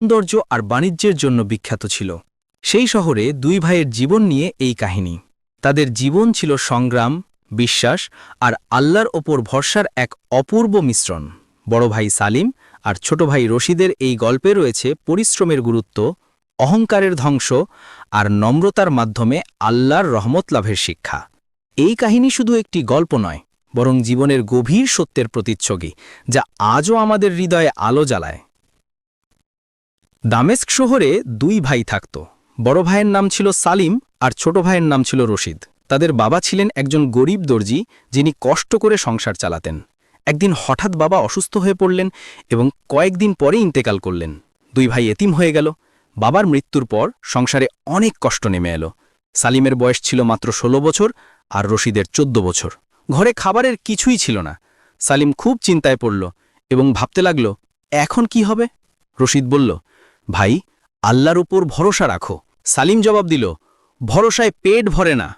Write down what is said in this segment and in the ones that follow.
সৌন্দর্য আর বাণিজ্যের জন্য বিখ্যাত ছিল। সেই শহরে দুই ভাইয়ের জীবন নিয়ে এই কাহিনী। তাদের জীবন ছিল সংগ্রাম, বিশ্বাস আর আল্লাহর ওপর ভরসার এক অপূর্ব মিশ্রণ। বড় ভাই সালিম আর ছোট ভাই রশিদের এই গল্পে রয়েছে পরিশ্রমের গুরুত্ব, অহংকারের ধ্বংস আর নম্রতার মাধ্যমে আল্লাহর রহমত লাভের শিক্ষা। এই কাহিনী শুধু একটি গল্প নয়, বরং জীবনের গভীর সত্যের প্রতিচ্ছবি, যা আজও আমাদের হৃদয়ে আলো জ্বালায়। দামেস্ক শহরে দুই ভাই থাকত। বড় ভাইয়ের নাম ছিল সালিম আর ছোট ভাইয়ের নাম ছিল রশিদ। তাদের বাবা ছিলেন একজন গরিব দর্জি, যিনি কষ্ট করে সংসার চালাতেন। একদিন হঠাৎ বাবা অসুস্থ হয়ে পড়লেন এবং কয়েকদিন পরে ইন্তেকাল করলেন। দুই ভাই এতিম হয়ে গেল। বাবার মৃত্যুর পর সংসারে অনেক কষ্ট নেমে এলো। সালিমের বয়স ছিল মাত্র ১৬ বছর আর রশিদের ১৪ বছর। ঘরে খাবারের কিছুই ছিল না। সালিম খুব চিন্তায় পড়ল এবং ভাবতে লাগল, এখন কি হবে? রশিদ বলল, ভাই, আল্লাহর উপর ভরসা রাখো। সালিম জবাব দিল, ভরসায় পেট ভরে না।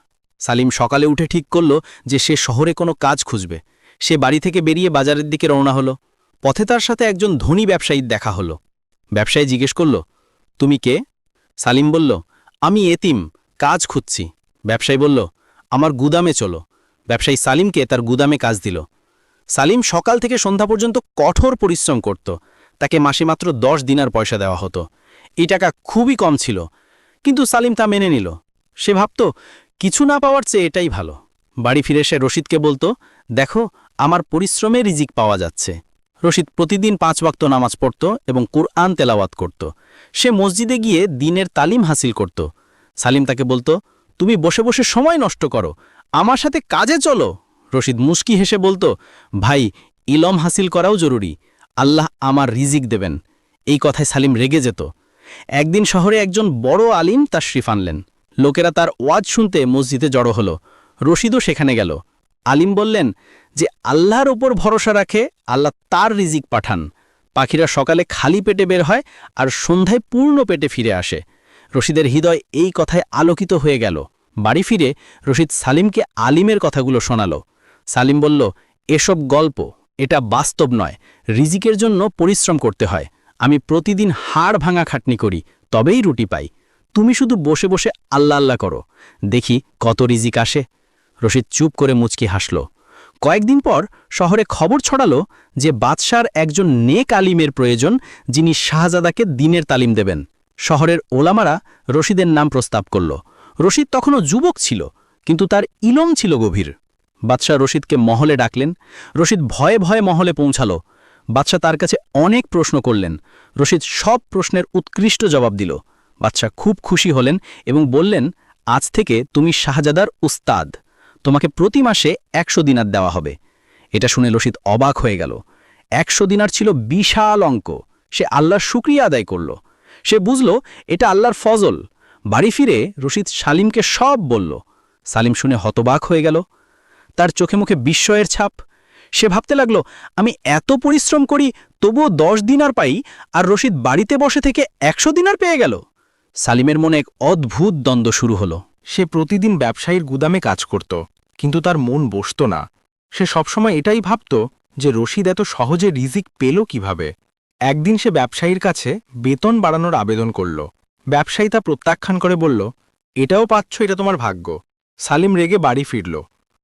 সালিম সকালে উঠে ঠিক করল যে সে শহরে কোনো কাজ খুঁজবে। সে বাড়ি থেকে বেরিয়ে বাজারের দিকে রওনা হলো। পথে তার সাথে একজন ধনী ব্যবসায়ীর দেখা হলো। ব্যবসায়ী জিজ্ঞেস করল, তুমি কে? সালিম বলল, আমি এতিম, কাজ খুঁজছি। ব্যবসায়ী বলল, আমার গুদামে চলো। ব্যবসায়ী সালিমকে তার গুদামে কাজ দিল। সালিম সকাল থেকে সন্ধ্যা পর্যন্ত কঠোর পরিশ্রম করত। তাকে মাসে মাত্র ১০ দিনার পয়সা দেওয়া হতো। এই টাকা খুবই কম ছিল, কিন্তু সালিম তা মেনে নিল। সে ভাবত, কিছু না পাওয়ার চেয়ে এটাই ভালো। বাড়ি ফিরে সে রশিদকে বলতো, দেখো, আমার পরিশ্রমে রিজিক পাওয়া যাচ্ছে। রশিদ প্রতিদিন ৫ ওয়াক্ত নামাজ পড়ত এবং কুরআন তেলাওয়াত করত। সে মসজিদে গিয়ে দ্বীনের তালিম হাসিল করত। সালিম তাকে বলতো, তুমি বসে বসে সময় নষ্ট করো, আমার সাথে কাজে চলো। রশিদ মুস্কি হেসে বলতো, ভাই, ইলম হাসিল করাও জরুরি। আল্লাহ আমার রিজিক দেবেন। এই কথায় সালিম রেগে যেত। একদিন শহরে একজন বড় আলিম তাশরিফ আনলেন। লোকেরা তার ওয়াজ শুনতে মসজিদে জড়ো হলো। রশিদও সেখানে গেল। আলিম বললেন যে আল্লাহর ওপর ভরসা রাখে, আল্লাহ তার রিজিক পাঠান। পাখিরা সকালে খালি পেটে বের হয় আর সন্ধ্যায় পূর্ণ পেটে ফিরে আসে। রশিদের হৃদয় এই কথায় আলোকিত হয়ে গেল। বাড়ি ফিরে রশিদ সালিমকে আলিমের কথাগুলো শোনাল। সালিম বলল, এসব গল্প, এটা বাস্তব নয়। রিজিকের জন্য পরিশ্রম করতে হয়। আমি প্রতিদিন হাড় ভাঙা খাটনি করি, তবেই রুটি পাই। তুমি শুধু বসে বসে আল্লাহ আল্লাহ করো, দেখি কত রিজিক আসে। রশিদ চুপ করে মুচকি হাসল। কয়েকদিন পর শহরে খবর ছড়ালো যে বাদশার একজন নেক আলিমের প্রয়োজন, যিনি শাহজাদাকে দ্বীনের তালিম দেবেন। শহরের ওলামারা রশিদের নাম প্রস্তাব করল। রশিদ তখনও যুবক ছিল, কিন্তু তার ইলম ছিল গভীর। বাদশাহ রশিদকে মহলে ডাকলেন। রশিদ ভয়ে ভয়ে মহলে পৌঁছাল। বাদশাহ তার কাছে অনেক প্রশ্ন করলেন। রশিদ সব প্রশ্নের উৎকৃষ্ট জবাব দিল। বাদশাহ খুব খুশি হলেন এবং বললেন, আজ থেকে তুমি শাহজাদার উস্তাদ। তোমাকে প্রতি মাসে ১০০ দিনার দেওয়া হবে। এটা শুনে রশিদ অবাক হয়ে গেল। ১০০ দিনার ছিল বিশাল অঙ্ক। সে আল্লাহর শুকরিয়া আদায় করল। সে বুঝল এটা আল্লাহর ফজল। বাড়ি ফিরে রশিদ সালিমকে সব বলল। সালিম শুনে হতবাক হয়ে গেল। তার চোখে মুখে বিস্ময়ের ছাপ। সে ভাবতে লাগল, আমি এত পরিশ্রম করি, তবুও ১০ দিনার পাই, আর রশিদ বাড়িতে বসে থেকে ১০০ দিনার পেয়ে গেল। সালিমের মনে এক অদ্ভুত দ্বন্দ্ব শুরু হলো। সে প্রতিদিন ব্যবসায়ীর গুদামে কাজ করত, কিন্তু তার মন বসত না। সে সবসময় এটাই ভাবত যে রশিদ এত সহজে রিজিক পেল কিভাবে। একদিন সে ব্যবসায়ীর কাছে বেতন বাড়ানোর আবেদন করল। ব্যবসায়ী তা প্রত্যাখ্যান করে বলল, এটাও পাচ্ছ, এটা তোমার ভাগ্য। সালিম রেগে বাড়ি ফিরল।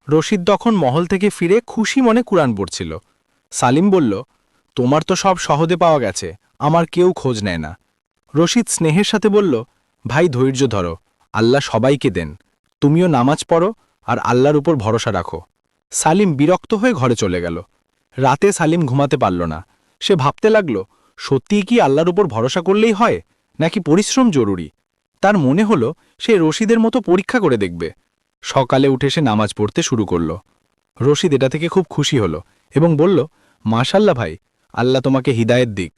রশিদ তখন মহল থেকে ফিরে খুশি মনে কুরআন পড়ছিল। সালিম বলল, তোমার তো সব সহজে পাওয়া গেছে, আমার কেউ খোঁজ নেয় না। রশিদ স্নেহের সাথে বলল, ভাই, ধৈর্য ধরো, আল্লাহ সবাইকে দেন। তুমিও নামাজ পড়ো আর আল্লাহর উপর ভরসা রাখো। সালিম বিরক্ত হয়ে ঘরে চলে গেল। রাতে সালিম ঘুমাতে পারল না। সে ভাবতে লাগল, সত্যিই কি আল্লাহর উপর ভরসা করলেই হয়, নাকি পরিশ্রম জরুরি? তার মনে হল সে রশিদের মতো পরীক্ষা করে দেখবে। সকালে উঠে সে নামাজ পড়তে শুরু করল। রশিদ এটা থেকে খুব খুশি হল এবং বলল, মাশাল্লাহ ভাই, আল্লাহ তোমাকে হিদায়েত দিক।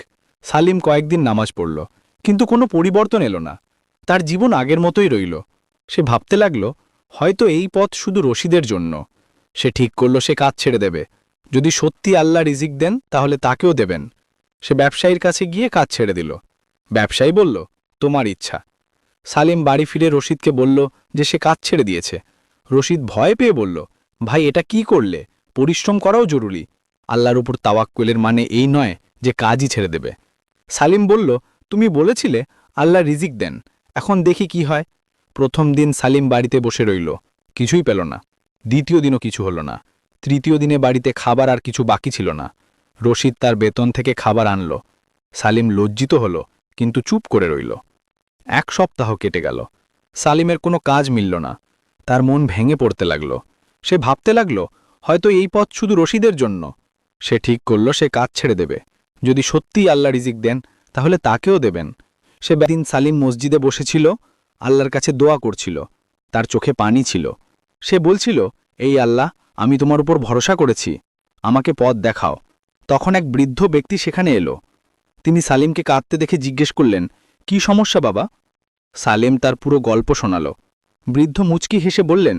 সালিম কয়েকদিন নামাজ পড়ল, কিন্তু কোনো পরিবর্তন এলো না। তার জীবন আগের মতোই রইল। সে ভাবতে লাগল, হয়তো এই পথ শুধু রশিদের জন্য। সে ঠিক করল সে কাজ ছেড়ে দেবে। যদি সত্যি আল্লাহ রিজিক দেন, তাহলে তাকেও দেবেন। সে ব্যবসায়ীর কাছে গিয়ে কাজ ছেড়ে দিল। ব্যবসায়ী বলল, তোমার ইচ্ছা। সালিম বাড়ি ফিরে রশিদকে বলল যে সে কাজ ছেড়ে দিয়েছে। রশিদ ভয় পেয়ে বলল, ভাই, এটা কি করলে? পরিশ্রম করাও জরুরি। আল্লাহর উপর তাওয়াক্কুলের মানে এই নয় যে কাজই ছেড়ে দেবে। সালিম বলল, তুমি বলেছিলে আল্লাহ রিজিক দেন, এখন দেখি কি হয়। প্রথম দিন সালিম বাড়িতে বসে রইল, কিছুই পেল না। দ্বিতীয় দিনও কিছু হলো না। তৃতীয় দিনে বাড়িতে খাবার আর কিছু বাকি ছিল না। রশিদ তার বেতন থেকে খাবার আনল। সালিম লজ্জিত হল, কিন্তু চুপ করে রইল। 1 সপ্তাহ কেটে গেল। সালিমের কোনো কাজ মিলল না। তার মন ভেঙে পড়তে লাগল। সে ভাবতে লাগল, হয়তো এই পথ শুধু রশিদের জন্য। সে ঠিক করল সে কাজ ছেড়ে দেবে। যদি সত্যিই আল্লাহ রিজিক দেন, তাহলে তাকেও দেবেন। সে দিন সালিম মসজিদে বসেছিল, আল্লাহর কাছে দোয়া করছিল। তার চোখে পানি ছিল। সে বলছিল, এই আল্লাহ, আমি তোমার উপর ভরসা করেছি, আমাকে পথ দেখাও। তখন এক বৃদ্ধ ব্যক্তি সেখানে এলো। তিনি সালিমকে কাঁদতে দেখে জিজ্ঞেস করলেন, কি সমস্যা বাবা? সালিম তার পুরো গল্প শোনাল। বৃদ্ধ মুচকি হেসে বললেন,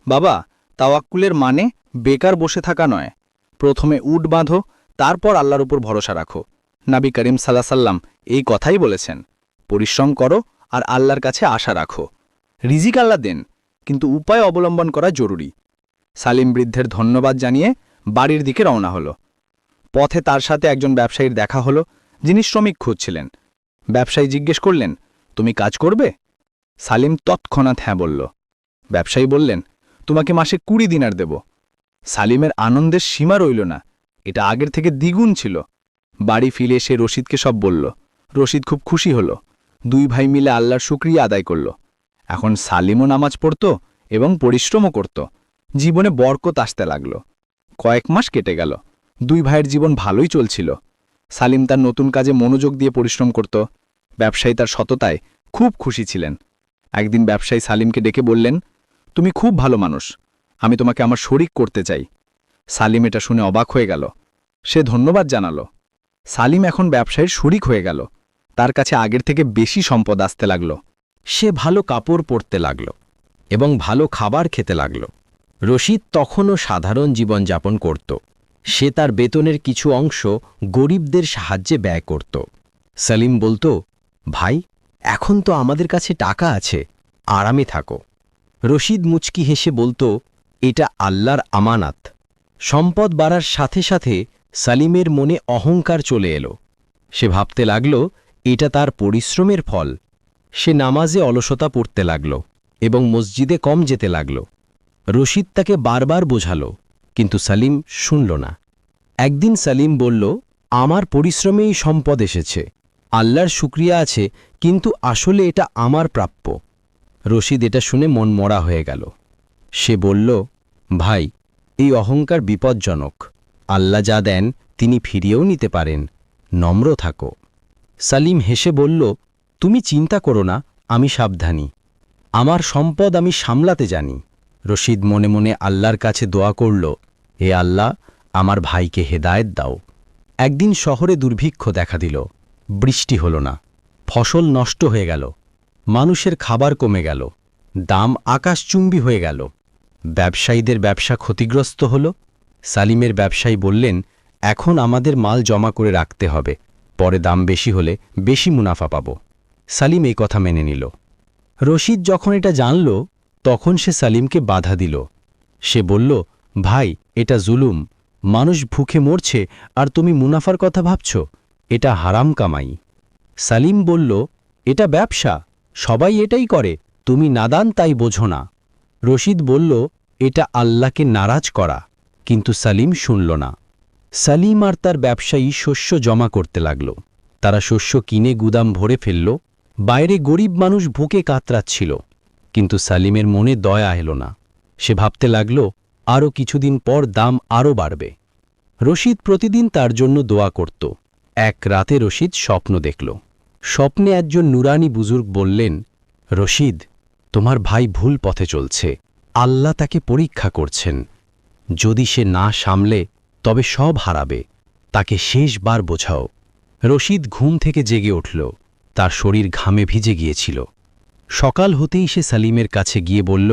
বাবা, তাওয়াক্কুলের মানে বেকার বসে থাকা নয়। প্রথমে উট বাঁধো, তারপর আল্লাহর উপর ভরসা রাখো। নবী করিম সাল্লাল্লাহু এই কথাই বলেছেন। পরিশ্রম করো আর আল্লাহর কাছে আশা রাখো। রিজিক আল্লাহ দেন, কিন্তু উপায় অবলম্বন করা জরুরি। সালিম বৃদ্ধের ধন্যবাদ জানিয়ে বাড়ির দিকে রওনা হল। পথে তার সাথে একজন ব্যবসায়ীর দেখা হলো, যিনি শ্রমিক খুঁজছিলেন। ব্যবসায়ী জিজ্ঞেস করলেন, তুমি কাজ করবে? সালিম তৎক্ষণাৎ হ্যাঁ বলল। ব্যবসায়ী বললেন, তোমাকে মাসে 20 দিনার দেব। সালিমের আনন্দের সীমা রইল না, এটা আগের থেকে দ্বিগুণ ছিল। বাড়ি ফিরে সে রশিদকে সব বলল। রশিদ খুব খুশি হল। 2 ভাই মিলে আল্লাহর শুকরিয়া আদায় করল। এখন সালিমও নামাজ পড়ত এবং পরিশ্রমও করত। জীবনে বরকত আসতে লাগল। কয়েক মাস কেটে গেল। 2 ভাইয়ের জীবন ভালোই চলছিল। সালিম তার নতুন কাজে মনোযোগ দিয়ে পরিশ্রম করত। ব্যবসায়ী তার সততায় খুব খুশি ছিলেন। একদিন ব্যবসায়ী সালিমকে ডেকে বললেন, তুমি খুব ভালো মানুষ, আমি তোমাকে আমার শরিক করতে চাই। সালিম এটা শুনে অবাক হয়ে গেল। সে ধন্যবাদ জানালো। সালিম এখন ব্যবসায়ীর শরিক হয়ে গেল। তার কাছে আগের থেকে বেশি সম্পদ আসতে লাগল। সে ভালো কাপড় পরতে লাগল এবং ভালো খাবার খেতে লাগল। রশিদ তখনও সাধারণ জীবনযাপন করত। সে তার বেতনের কিছু অংশ গরিবদের সাহায্যে ব্যয় করত। সালিম বলতো, ভাই, এখন তো আমাদের কাছে টাকা আছে, আরামে থাকো। রশিদ মুচকি হেসে বলতো, এটা আল্লাহর আমানাত। সম্পদ বাড়ার সাথে সাথে সালিমের মনে অহংকার চলে এলো। সে ভাবতে লাগল এটা তার পরিশ্রমের ফল। সে নামাজে অলসতা পড়তে লাগল এবং মসজিদে কম যেতে লাগল। রশিদ তাকে বারবার বোঝালো, কিন্তু সালিম শুনল না। একদিন সালিম বলল, আমার পরিশ্রমেই সম্পদ এসেছে, আল্লাহর শুকরিয়া আছে, কিন্তু আসলে এটা আমার প্রাপ্য। রশিদ এটা শুনে মন মরা হয়ে গেল। সে বলল, ভাই, এই অহংকার বিপজ্জনক। আল্লাহ যা দেন তিনি ফিরিয়েও নিতে পারেন, নম্র থাকো। সালিম হেসে বলল, তুমি চিন্তা করো না, আমি সাবধানী। আমার সম্পদ আমি সামলাতে জানি। রশিদ মনে মনে আল্লাহর কাছে দোয়া করল, হে আল্লাহ, আমার ভাইকে হেদায়েত দাও। একদিন শহরে দুর্ভিক্ষ দেখা দিল। বৃষ্টি হল না, ফসল নষ্ট হয়ে গেল, মানুষের খাবার কমে গেল, দাম আকাশচুম্বী হয়ে গেল। ব্যবসায়ীদের ব্যবসা ক্ষতিগ্রস্ত হল। সালিমের ব্যবসায়ী বললেন, এখন আমাদের মাল জমা করে রাখতে হবে, পরে দাম বেশি হলে বেশি মুনাফা পাব। সালিম এই কথা মেনে নিল। রশিদ যখন এটা জানল, তখন সে সালিমকে বাধা দিল। সে বলল, ভাই, এটা জুলুম। মানুষ ভুখে মরছে আর তুমি মুনাফার কথা ভাবছ, এটা হারাম কামাই। সালিম বলল, এটা ব্যবসা, সবাই এটাই করে, তুমি নাদান তাই বোঝো না। রশিদ বলল, এটা আল্লাহকে নারাজ করা, কিন্তু সালিম শুনল না। সালিম আর তার ব্যবসায়ী শস্য জমা করতে লাগল। তারা শস্য কিনে গুদাম ভরে ফেলল। বাইরে গরিব মানুষ ভুকে কাতরাচ্ছিল, কিন্তু সালিমের মনে দয়া এলো না। সে ভাবতে লাগল, আরও কিছুদিন পর দাম আরও বাড়বে। রশিদ প্রতিদিন তার জন্য দোয়া করত। এক রাতে রশিদ স্বপ্ন দেখল। স্বপ্নে একজন নুরানি বুজুর্গ বললেন, রশিদ, তোমার ভাই ভুল পথে চলছে, আল্লাহ তাকে পরীক্ষা করছেন। যদি সে না সামলে তবে সব হারাবে, তাকে শেষবার বোঝাও। রশিদ ঘুম থেকে জেগে উঠল। তার শরীর ঘামে ভিজে গিয়েছিল। সকাল হতেই সে সালিমের কাছে গিয়ে বলল,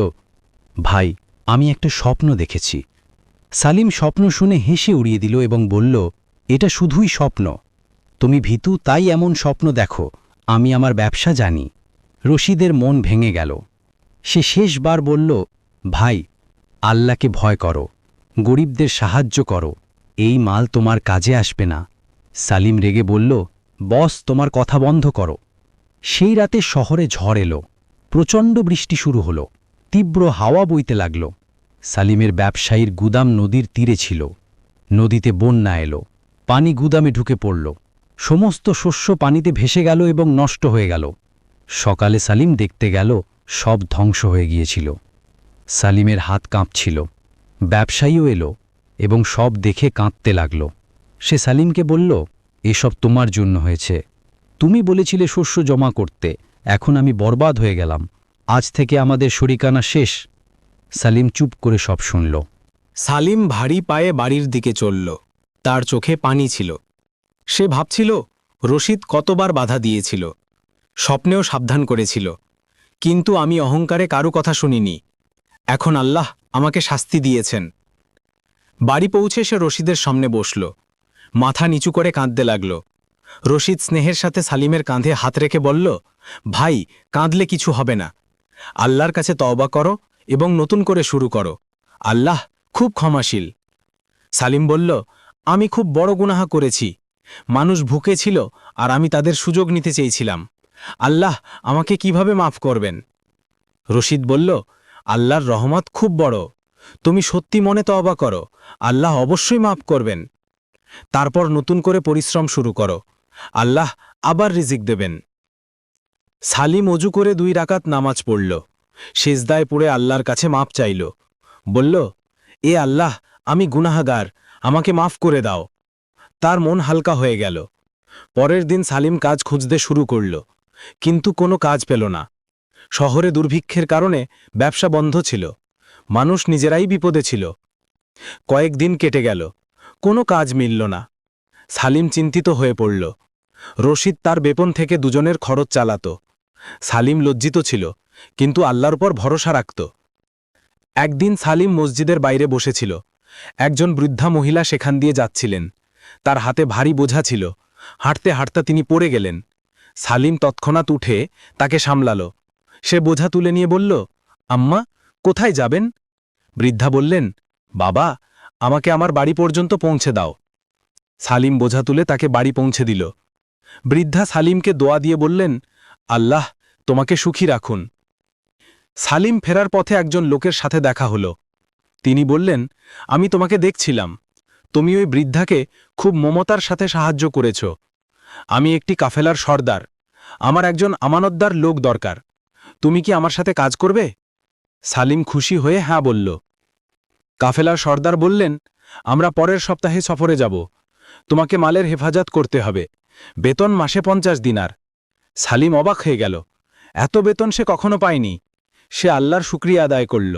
ভাই, আমি একটা স্বপ্ন দেখেছি। সালিম স্বপ্ন শুনে হেসে উড়িয়ে দিল এবং বলল, এটা শুধুই স্বপ্ন। তুমি ভীতু তাই এমন স্বপ্ন দেখো, আমি আমার ব্যবসা জানি। রশিদের মন ভেঙে গেল। সে শেষবার বলল, ভাই, আল্লাহকে ভয় করো, গরিবদের সাহায্য করো, এই মাল তোমার কাজে আসবে না। সালিম রেগে বলল, বস, তোমার কথা বন্ধ করো। সেই রাতে শহরে ঝড় এলো, প্রচণ্ড বৃষ্টি শুরু হলো, তীব্র হাওয়া বইতে লাগল। সালিমের ব্যবসায়ীর গুদাম নদীর তীরে ছিল। নদীতে বন্যা এলো, পানি গুদামে ঢুকে পড়ল। সমস্ত শস্য পানিতে ভেসে গেল এবং নষ্ট হয়ে গেল। সকালে সালিম দেখতে গেল, সব ধ্বংস হয়ে গিয়েছিল। সালিমের হাত কাঁপছিল। ব্যবসায়ীও এলো এবং সব দেখে কাঁদতে লাগল। সে সালিমকে বলল, এসব তোমার জন্য হয়েছে। তুমি বলেছিলে শস্য জমা করতে, এখন আমি বরবাদ হয়ে গেলাম। আজ থেকে আমাদের শরিকানা শেষ। সালিম চুপ করে সব শুনল। সালিম ভারী পায়ে বাড়ির দিকে চলল। তার চোখে পানি ছিল। সে ভাবছিল রশিদ কতবার বাধা দিয়েছিল, স্বপ্নেও সাবধান করেছিল, কিন্তু আমি অহংকারে কারো কথা শুনিনি। এখন আল্লাহ আমাকে শাস্তি দিয়েছেন। বাড়ি পৌঁছে সে রশিদের সামনে বসল, মাথা নিচু করে কাঁদতে লাগল। রশিদ স্নেহের সাথে সালিমের কাঁধে হাত রেখে বলল, ভাই, কাঁদলে কিছু হবে না। আল্লাহর কাছে তওবা করো এবং নতুন করে শুরু করো। আল্লাহ খুব ক্ষমাশীল। সালিম বলল, আমি খুব বড় গুনাহ করেছি। মানুষ ভুকে ছিল আর আমি তাদের সুযোগ নিতে চেয়েছিলাম। আল্লাহ আমাকে কিভাবে মাফ করবেন? রশিদ বলল, আল্লাহর রহমত খুব বড়। তুমি সত্যি মনে তওবা করো, আল্লাহ অবশ্যই মাফ করবেন। তারপর নতুন করে পরিশ্রম শুরু করো, আল্লাহ আবার রিজিক দেবেন। সালিম অজু করে 2 রাকাত নামাজ পড়ল। সিজদায় পড়ে আল্লাহর কাছে মাপ চাইল। বলল, এ আল্লাহ, আমি গুনাহগার, আমাকে মাফ করে দাও। তার মন হালকা হয়ে গেল। পরের দিন সালিম কাজ খুঁজতে শুরু করল, কিন্তু কোনো কাজ পেল না। শহরে দুর্ভিক্ষের কারণে ব্যবসা বন্ধ ছিল। মানুষ নিজেরাই বিপদে ছিল। কয়েকদিন কেটে গেল, কোনো কাজ মিলল না। সালিম চিন্তিত হয়ে পড়ল। রশিদ তার বেতন থেকে দুজনের খরচ চালাত। সালিম লজ্জিত ছিল, কিন্তু আল্লাহর উপর ভরসা রাখত। একদিন সালিম মসজিদের বাইরে বসেছিল। একজন বৃদ্ধা মহিলা সেখান দিয়ে যাচ্ছিলেন। তার হাতে ভারী বোঝা ছিল। হাঁটতে হাঁটতে তিনি পড়ে গেলেন। সালিম তৎক্ষণাৎ উঠে তাকে সামলাল। সে বোঝা তুলে নিয়ে বলল, আম্মা, কোথায় যাবেন? বৃদ্ধা বললেন, বাবা, আমাকে আমার বাড়ি পর্যন্ত পৌঁছে দাও। সালিম বোঝা তুলে তাকে বাড়ি পৌঁছে দিল। বৃদ্ধা সালিমকে দোয়া দিয়ে বললেন, আল্লাহ তোমাকে সুখী রাখুন। সালিম ফেরার পথে একজন লোকের সাথে দেখা হল। তিনি বললেন, আমি তোমাকে দেখছিলাম। তুমি ওই বৃদ্ধাকে খুব মমতার সাথে সাহায্য করেছ। আমি একটি কাফেলার সর্দার। আমার একজন আমানতদার লোক দরকার। তুমি কি আমার সাথে কাজ করবে? সালিম খুশি হয়ে হ্যাঁ বলল। কাফেলার সর্দার বললেন, আমরা পরের সপ্তাহে সফরে যাব। তোমাকে মালের হেফাজত করতে হবে। বেতন মাসে 50 দিনার। সালিম অবাক হয়ে গেল। এত বেতন সে কখনো পায়নি। সে আল্লাহর শুকরিয়া আদায় করল।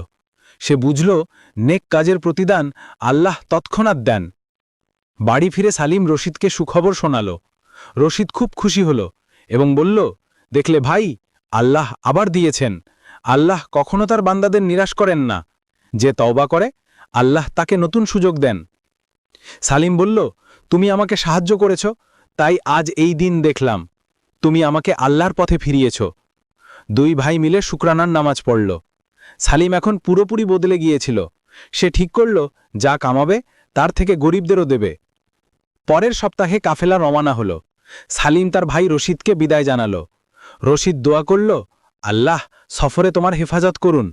সে বুঝল, নেক কাজের প্রতিদান আল্লাহ তৎক্ষণাৎ দেন। বাড়ি ফিরে সালিম রশিদকে সুখবর শোনাল। রশিদ খুব খুশি হল এবং বলল, দেখলে ভাই, আল্লাহ আবার দিয়েছেন। আল্লাহ কখনো তার বান্দাদের নিরাশ করেন না। যে তওবা করে, আল্লাহ তাকে নতুন সুযোগ দেন। সালিম বলল, তুমি আমাকে সাহায্য করেছ, তাই আজ এই দিন দেখলাম। তুমি আমাকে আল্লাহর পথে ফিরিয়েছ। 2 ভাই মিলে শুকরানার নামাজ পড়ল। সালিম এখন পুরোপুরি বদলে গিয়েছিল। সে ঠিক করল, যা কামাবে তার থেকে গরিবদেরও দেবে। পরের সপ্তাহে কাফেলা রওনা হল। সালিম তার ভাই রশিদকে বিদায় জানাল। রশিদ দোয়া করল, আল্লাহ সফরে তোমার হেফাজত করুন।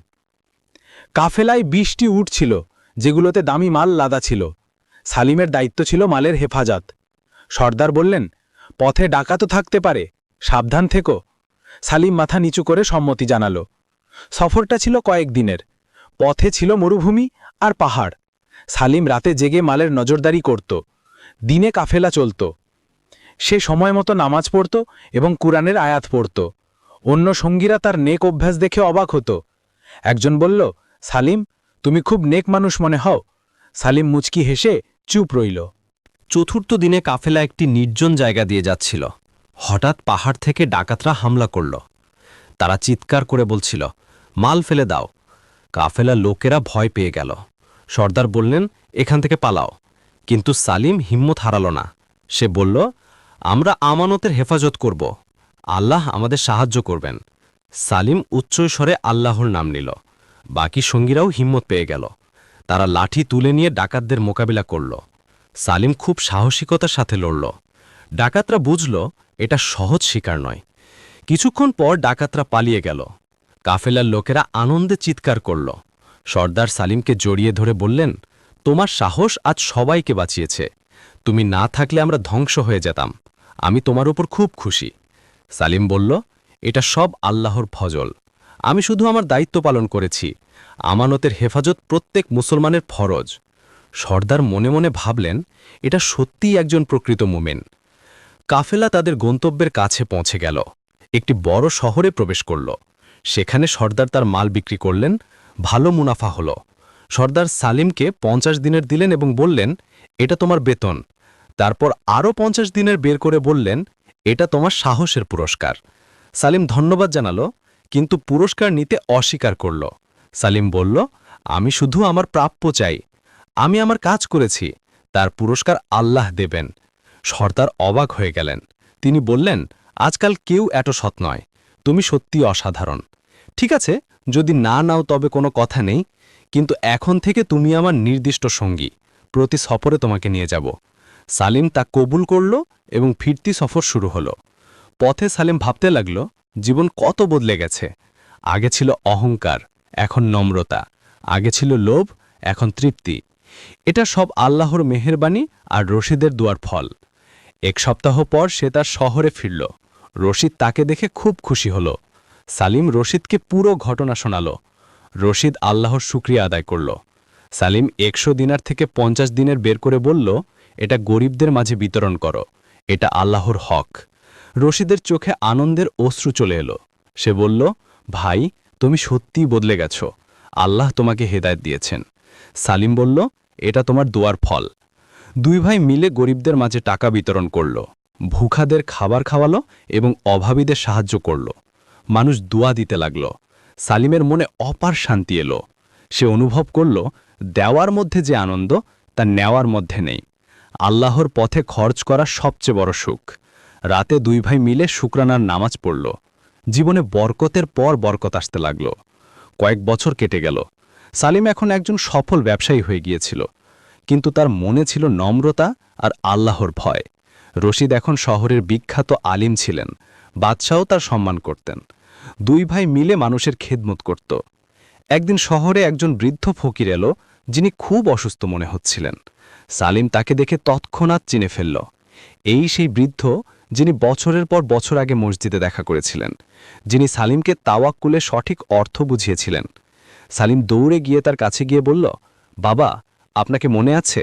কাফেলায় 20টি উট ছিল, যেগুলোতে দামি মাল লাদা ছিল। সালিমের দায়িত্ব ছিল মালের হেফাজত। সর্দার বললেন, পথে ডাকাতও থাকতে পারে, সাবধান থেকো। সালিম মাথা নিচু করে সম্মতি জানাল। সফরটা ছিল কয়েকদিনের। পথে ছিল মরুভূমি আর পাহাড়। সালিম রাতে জেগে মালের নজরদারি করত। দিনে কাফেলা চলত। সে সময় মতো নামাজ পড়ত এবং কুরআনের আয়াত পড়ত। অন্য সঙ্গীরা তার নেক অভ্যাস দেখে অবাক হতো। একজন বলল, সালিম, তুমি খুব নেক মানুষ মনে হও। সালিম মুচকি হেসে চুপ রইল। চতুর্থ দিনে কাফেলা একটি নির্জন জায়গা দিয়ে যাচ্ছিল। হঠাৎ পাহাড় থেকে ডাকাতরা হামলা করল। তারা চিৎকার করে বলছিল, মাল ফেলে দাও। কাফেলা লোকেরা ভয় পেয়ে গেল। সর্দার বললেন, এখান থেকে পালাও। কিন্তু সালিম হিম্মত হারাল না। সে বলল, আমরা আমানতের হেফাজত করব। আল্লাহ আমাদের সাহায্য করবেন। সালিম উচ্চস্বরে আল্লাহর নাম নিল। বাকি সঙ্গীরাও হিম্মত পেয়ে গেল। তারা লাঠি তুলে নিয়ে ডাকাতদের মোকাবিলা করল। সালিম খুব সাহসিকতার সাথে লড়ল। ডাকাতরা বুঝল এটা সহজ শিকার নয়। কিছুক্ষণ পর ডাকাতরা পালিয়ে গেল। কাফেলার লোকেরা আনন্দে চিৎকার করল। সর্দার সালিমকে জড়িয়ে ধরে বললেন, তোমার সাহস আজ সবাইকে বাঁচিয়েছে। তুমি না থাকলে আমরা ধ্বংস হয়ে যেতাম। আমি তোমার উপর খুব খুশি। সালিম বলল, এটা সব আল্লাহর ফজল। আমি শুধু আমার দায়িত্ব পালন করেছি। আমানতের হেফাজত প্রত্যেক মুসলমানের ফরজ। সর্দার মনে মনে ভাবলেন, এটা সত্যিই একজন প্রকৃত মুমিন। কাফেলা তাদের গন্তব্যের কাছে পৌঁছে গেল। একটি বড় শহরে প্রবেশ করল। সেখানে সর্দার তার মাল বিক্রি করলেন। ভালো মুনাফা হল। সর্দার সালিমকে 50 দিনের দিলেন এবং বললেন, এটা তোমার বেতন। তারপর আরও 50 দিনের বের করে বললেন, এটা তোমার সাহসের পুরস্কার। সালিম ধন্যবাদ জানালো, কিন্তু পুরস্কার নিতে অস্বীকার করল। সালিম বলল, আমি শুধু আমার প্রাপ্য চাই। আমি আমার কাজ করেছি, তার পুরস্কার আল্লাহ দেবেন। সর্দার অবাক হয়ে গেলেন। তিনি বললেন, আজকাল কেউ এত সৎ নয়। তুমি সত্যি অসাধারণ। ঠিক আছে, যদি না নাও তবে কোনো কথা নেই, কিন্তু এখন থেকে তুমি আমার নির্দিষ্ট সঙ্গী। প্রতি সফরে তোমাকে নিয়ে যাব। সালিম তা কবুল করল এবং ফিরতি সফর শুরু হলো। পথে সালিম ভাবতে লাগল, জীবন কত বদলে গেছে। আগে ছিল অহংকার, এখন নম্রতা। আগে ছিল লোভ, এখন তৃপ্তি। এটা সব আল্লাহর মেহেরবানি আর রশিদের দুয়ার ফল। 1 সপ্তাহ পর সে তার শহরে ফিরল। রশিদ তাকে দেখে খুব খুশি হল। সালিম রশিদকে পুরো ঘটনা শোনাল। রশিদ আল্লাহর শুকরিয়া আদায় করল। সালিম 100 দিনার থেকে 50 দিনের বের করে বলল, এটা গরিবদের মাঝে বিতরণ করো। এটা আল্লাহর হক। রশিদের চোখে আনন্দের অশ্রু চলে এলো। সে বলল, ভাই, তুমি সত্যিই বদলে গেছ। আল্লাহ তোমাকে হেদায়েত দিয়েছেন। সালিম বলল, এটা তোমার দোয়ার ফল। 2 ভাই মিলে গরিবদের মাঝে টাকা বিতরণ করল। ভুখাদের খাবার খাওয়ালো এবং অভাবীদের সাহায্য করল। মানুষ দোয়া দিতে লাগল। সালিমের মনে অপার শান্তি এলো। সে অনুভব করল, দেওয়ার মধ্যে যে আনন্দ তা নেওয়ার মধ্যে নেই। আল্লাহর পথে খরচ করা সবচেয়ে বড় সুখ। রাতে 2 ভাই মিলে শুকরানার নামাজ পড়ল। জীবনে বরকতের পর বরকত আসতে লাগল। কয়েক বছর কেটে গেল। সালিম এখন একজন সফল ব্যবসায়ী হয়ে গিয়েছিল, কিন্তু তার মনে ছিল নম্রতা আর আল্লাহর ভয়। রশিদ এখন শহরের বিখ্যাত আলিম ছিলেন। বাদশাও তার সম্মান করতেন। 2 ভাই মিলে মানুষের খেদমত করত। একদিন শহরে একজন বৃদ্ধ ফকির এলো, যিনি খুব অসুস্থ মনে হচ্ছিলেন। সালিম তাকে দেখে তৎক্ষণাৎ চিনে ফেলল। এই সেই বৃদ্ধ যিনি বছরের পর বছর আগে মসজিদে দেখা করেছিলেন, যিনি সালিমকে তাওয়াক্কুলের সঠিক অর্থ বুঝিয়েছিলেন। সালিম দৌড়ে গিয়ে তার কাছে গিয়ে বলল, বাবা, আপনাকে মনে আছে?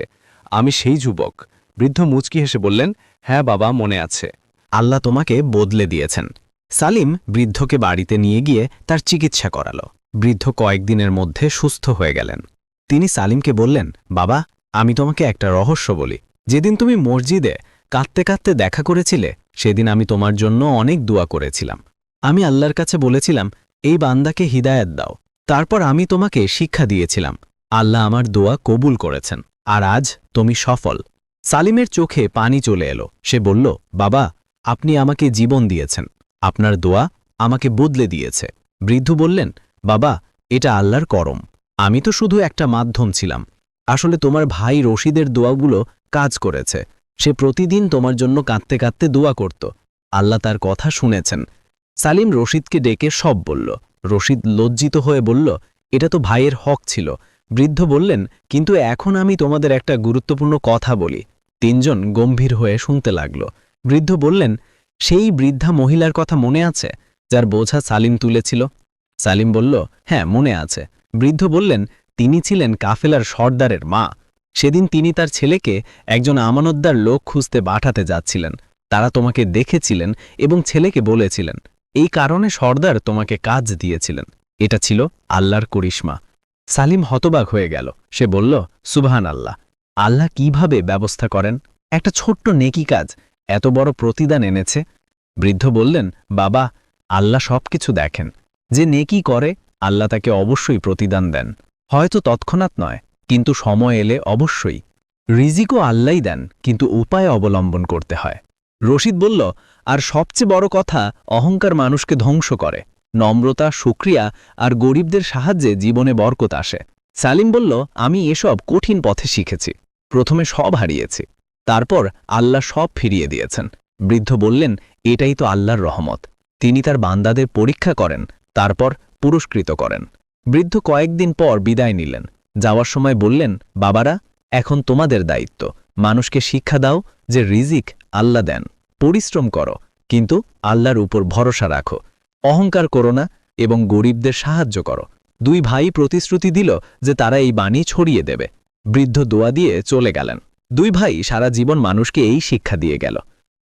আমি সেই যুবক। বৃদ্ধ মুচকি হেসে বললেন, হ্যাঁ বাবা, মনে আছে। আল্লাহ তোমাকে বদলে দিয়েছেন। সালিম বৃদ্ধকে বাড়িতে নিয়ে গিয়ে তার চিকিৎসা করালো। বৃদ্ধ কয়েকদিনের মধ্যে সুস্থ হয়ে গেলেন। তিনি সালিমকে বললেন, বাবা, আমি তোমাকে একটা রহস্য বলি। যেদিন তুমি মসজিদে কাঁদতে কাঁদতে দেখা করেছিলে, সেদিন আমি তোমার জন্য অনেক দোয়া করেছিলাম। আমি আল্লাহর কাছে বলেছিলাম, এই বান্দাকে হিদায়াত দাও। তারপর আমি তোমাকে শিক্ষা দিয়েছিলাম। আল্লাহ আমার দোয়া কবুল করেছেন, আর আজ তুমি সফল। সালিমের চোখে পানি চলে এলো। সে বলল, বাবা, আপনি আমাকে জীবন দিয়েছেন। আপনার দোয়া আমাকে বদলে দিয়েছে। বৃদ্ধ বললেন, বাবা, এটা আল্লাহর করম। আমি তো শুধু একটা মাধ্যম ছিলাম। আসলে তোমার ভাই রশিদের দোয়াগুলো কাজ করেছে। সে প্রতিদিন তোমার জন্য কাঁদতে কাঁদতে দোয়া করত। আল্লাহ তার কথা শুনেছেন। সালিম রশিদকে ডেকে সব বলল। রশিদ লজ্জিত হয়ে বলল, এটা তো ভাইয়ের হক ছিল। বৃদ্ধ বললেন, কিন্তু এখন আমি তোমাদের একটা গুরুত্বপূর্ণ কথা বলি। 3 জন গম্ভীর হয়ে শুনতে লাগল। বৃদ্ধ বললেন, সেই বৃদ্ধা মহিলার কথা মনে আছে, যার বোঝা সালিম তুলেছিল? সালিম বলল, হ্যাঁ, মনে আছে। বৃদ্ধ বললেন, তিনি ছিলেন কাফেলার সর্দারের মা। সেদিন তিনি তার ছেলেকে একজন আমানতদার লোক খুঁজতে পাঠাতে যাচ্ছিলেন। তারা তোমাকে দেখেছিলেন এবং ছেলেকে বলেছিলেন, এই কারণে সর্দার তোমাকে কাজ দিয়েছিলেন। এটা ছিল আল্লাহর করিশ্মা। সালিম হতবাক হয়ে গেল। সে বলল, সুবহান আল্লাহ। আল্লাহ কিভাবে ব্যবস্থা করেন? একটা ছোট্ট নেকি কাজ এত বড় প্রতিদান এনেছে। বৃদ্ধ বললেন, বাবা, আল্লাহ সবকিছু দেখেন। যে নেকি করে আল্লাহ তাকে অবশ্যই প্রতিদান দেন। হয়তো তৎক্ষণাৎ নয়, কিন্তু সময় এলে অবশ্যই। রিজিকও আল্লাহই দেন, কিন্তু উপায় অবলম্বন করতে হয়। রশিদ বলল, আর সবচেয়ে বড় কথা, অহংকার মানুষকে ধ্বংস করে। নম্রতা, শুকরিয়া আর গরিবদের সাহায্যে জীবনে বরকত আসে। সালিম বলল, আমি এসব কঠিন পথে শিখেছি। প্রথমে সব হারিয়েছি, তারপর আল্লাহ সব ফিরিয়ে দিয়েছেন। বৃদ্ধ বললেন, এটাই তো আল্লাহর রহমত। তিনি তার বান্দাদের পরীক্ষা করেন, তারপর পুরস্কৃত করেন। বৃদ্ধ কয়েকদিন পর বিদায় নিলেন। যাওয়ার সময় বললেন, বাবারা, এখন তোমাদের দায়িত্ব। মানুষকে শিক্ষা দাও যে রিজিক আল্লাহ দেন। পরিশ্রম করো, কিন্তু আল্লাহর উপর ভরসা রাখো। অহংকার করো না এবং গরিবদের সাহায্য করো। দুই ভাই প্রতিশ্রুতি দিল যে তারা এই বাণী ছড়িয়ে দেবে। বৃদ্ধ দোয়া দিয়ে চলে গেলেন। দুই ভাই সারা জীবন মানুষকে এই শিক্ষা দিয়ে গেল।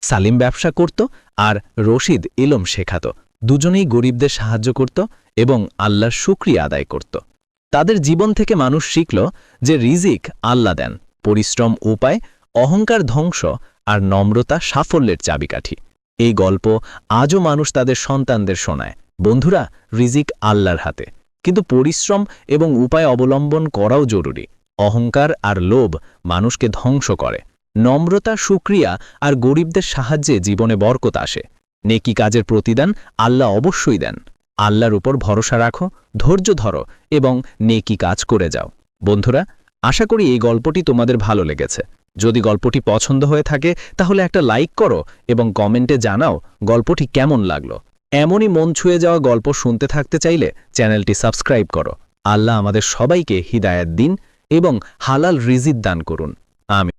সালিম ব্যবসা করত আর রশিদ ইলম শেখাত। দুজনেই গরিবদের সাহায্য করত এবং আল্লাহর শুকরিয়া আদায় করত। তাদের জীবন থেকে মানুষ শিখল যে রিজিক আল্লাহ দেন, পরিশ্রম উপায়, অহংকার ধ্বংস আর নম্রতা সাফল্যের চাবিকাঠি। এই গল্প আজও মানুষ তাদের সন্তানদের শোনায়। বন্ধুরা, রিজিক আল্লাহর হাতে, কিন্তু পরিশ্রম এবং উপায় অবলম্বন করাও জরুরি। অহংকার আর লোভ মানুষকে ধ্বংস করে। নম্রতা, শুকরিয়া আর গরিবদের সাহায্যে জীবনে বরকত আসে। নেকি কাজের প্রতিদান আল্লাহ অবশ্যই দেন। আল্লাহর উপর ভরসা রাখো, ধৈর্য ধরো এবং নেকি কাজ করে যাও। বন্ধুরা, আশা করি এই গল্পটি তোমাদের ভালো লেগেছে। যদি গল্পটি পছন্দ হয়ে থাকে তাহলে একটা লাইক করো এবং কমেন্টে জানাও গল্পটি কেমন লাগলো। এমনই মন ছুঁয়ে যাওয়া গল্প শুনতে থাকতে চাইলে চ্যানেলটি সাবস্ক্রাইব করো। আল্লাহ আমাদের সবাইকে হিদায়াত দিন এবং হালাল রিজিক দান করুন। আমিন।